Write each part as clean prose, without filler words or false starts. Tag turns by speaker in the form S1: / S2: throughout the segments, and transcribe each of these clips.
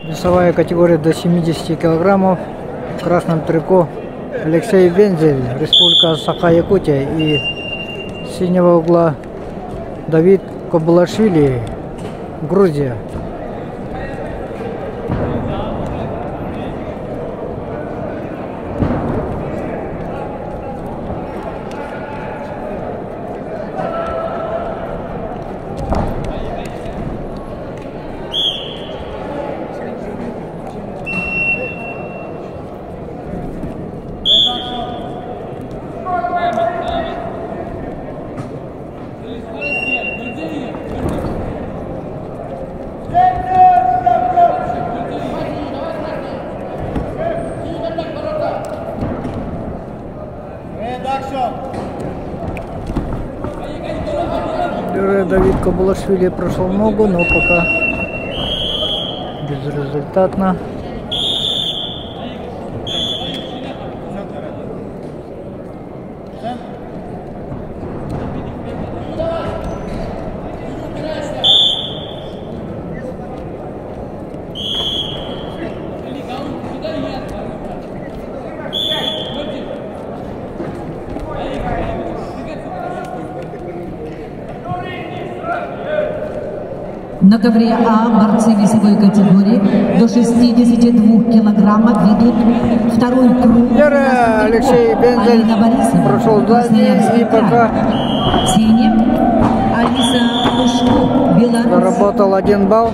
S1: Весовая категория до 70 килограммов. В красном трико Алексей Вензель, Республика Саха-Якутия. И с синего угла Давид Кобулашвили, Грузия. Давид Кобулашвили прошел ногу, но пока безрезультатно.
S2: На ковре А борцы весовой категории до 62 килограммов ведут второй круг.
S1: Алексей Вензель прошел дальний и пока
S2: синим Алиса Пушко, Беларусь.
S1: заработал 1 балл.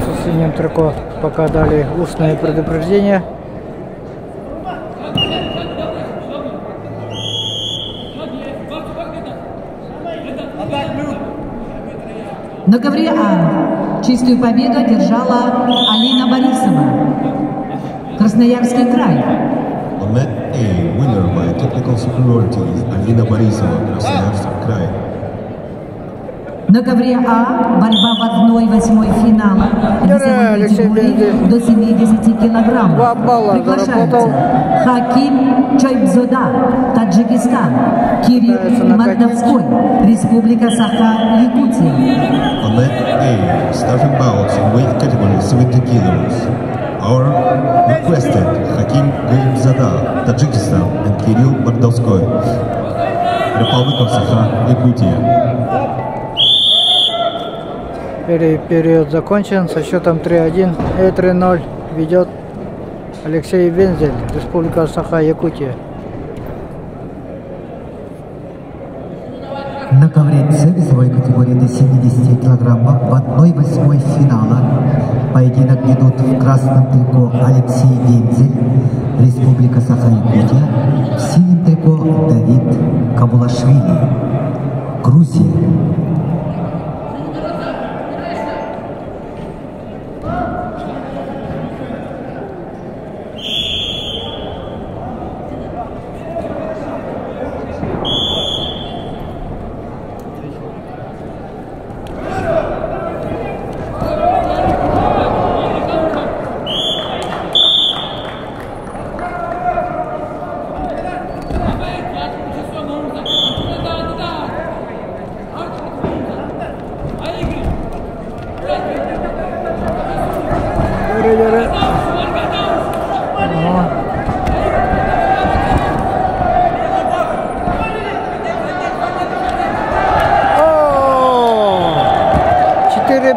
S1: В синем трико пока дали устное предупреждение.
S2: На ковре А чистую победу одержала Алина Борисова, Красноярский край.
S3: On mat A, winner by technical superiority is Alina Borisova, Красноярский край.
S2: На ковре А борьба в 1/8 финала весовой категории до 70 килограммов. Приглашаются Хаким Чойбзода, Таджикистан, Кирилл Мордовской, Республика Саха-Якутия.
S3: On mat A, starting bouts in weight category 70 kilos. Our requested Hakim Чойбзода, Tajikistan, and Kirill Mordovskoy, Republic of Sakha-Якутия.
S1: Период закончен со счетом 3-1 и 3-0. Ведет Алексей Вензель, Республика Саха-Якутия.
S4: На ковре С весовой категории до 70 килограммов в 1/8 финала поединок ведут в красном трико Алексей Вензель, Республика Саха-Якутия, в синем трико Давид Кобулашвили, Грузия.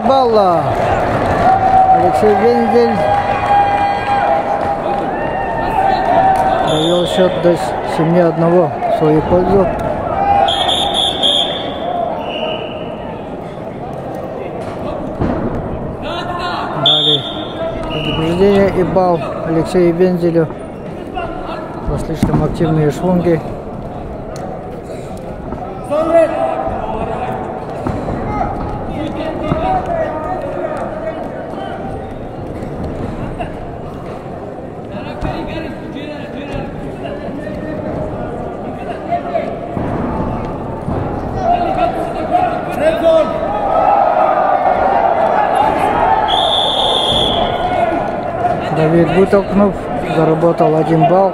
S1: балла. Алексей Вензель довел счет до 7-1 в свою пользу. Далее предупреждение и балл Алексею Вензелю за слишком активные швунги. Давид Бутолкнов заработал 1 балл.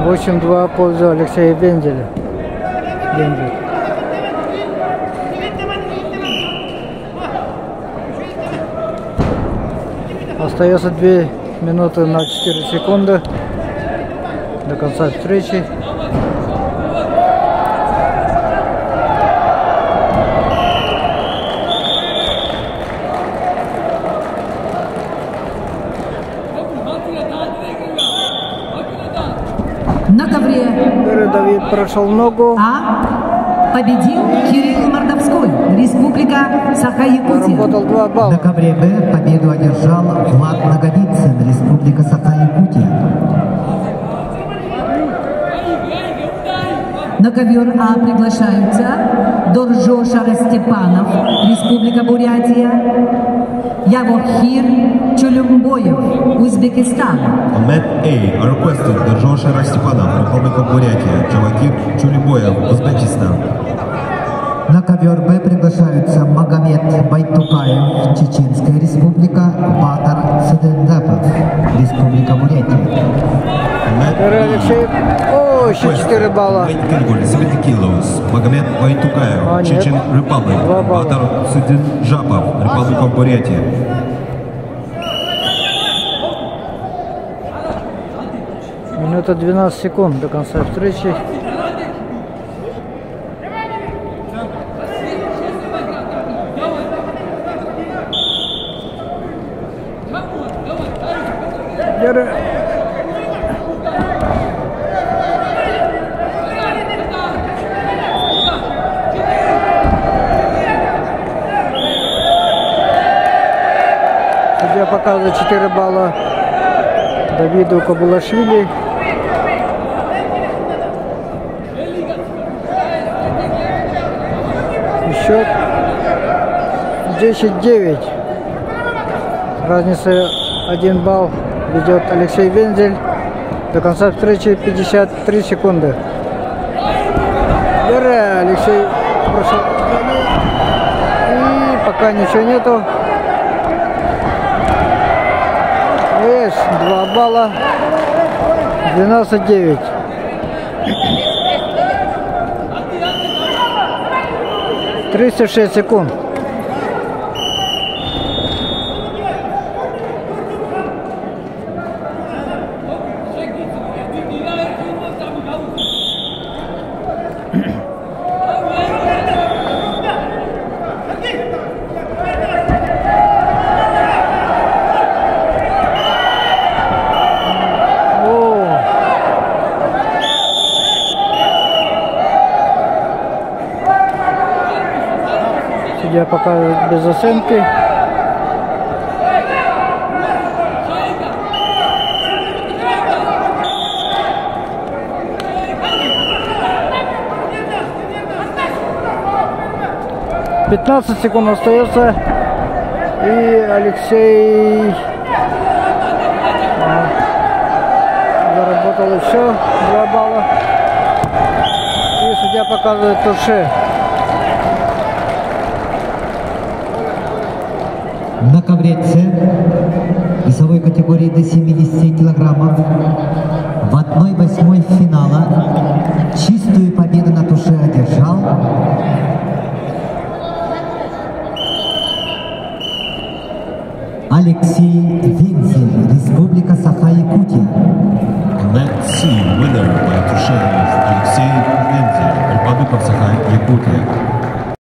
S1: 8-2 в пользу Алексея Вензеля. Остается 2 минуты на 4 секунды до конца встречи.
S2: На ковре
S1: Давид прошел ногу.
S2: Победил Кирилл Мордовской, Республика Саха-Якутия.
S1: Заработал 2 балла.
S4: На ковре Б победу одержал Влад Наговицын, Республика Саха-Якутия.
S2: На ковер А приглашаются Доржоша Растепанов, Республика Бурятия, Явохир Чулюмбоев, Узбекистан.
S3: On mat A are requested Dorjosha Rastipanov, Republic of Buryatia, Javakir Chulюмбоев, Uzbekistan.
S4: На ковер Б приглашаются Магомед Байтукаев, Чеченская Республика, Батар Сыдензапов, Республика Бурятия.
S1: Алексей, еще 4 балла.
S3: Weight category 70 kilos. Магомед Байтукаев, Chechen Republic, Батар Сыдензапов, Republic of Buryatia.
S1: Минута 12 секунд до конца встречи. Судья показывает 4 балла Давиду Кабулашвили. Счет 10-9. Разница 1 балл ведет Алексей Вензель. До конца встречи 53 секунды. Алексей прошел. И пока ничего нету. Есть 2 балла. 12-9. Тридцать 6 секунд. Судья показывает без оценки. «15 секунд остается». И Алексей заработал еще 2 балла. И судья показывает турше.
S4: На ковре С весовой категории до 70 килограммов в 1/8 финала чистую победу на туше одержал Алексей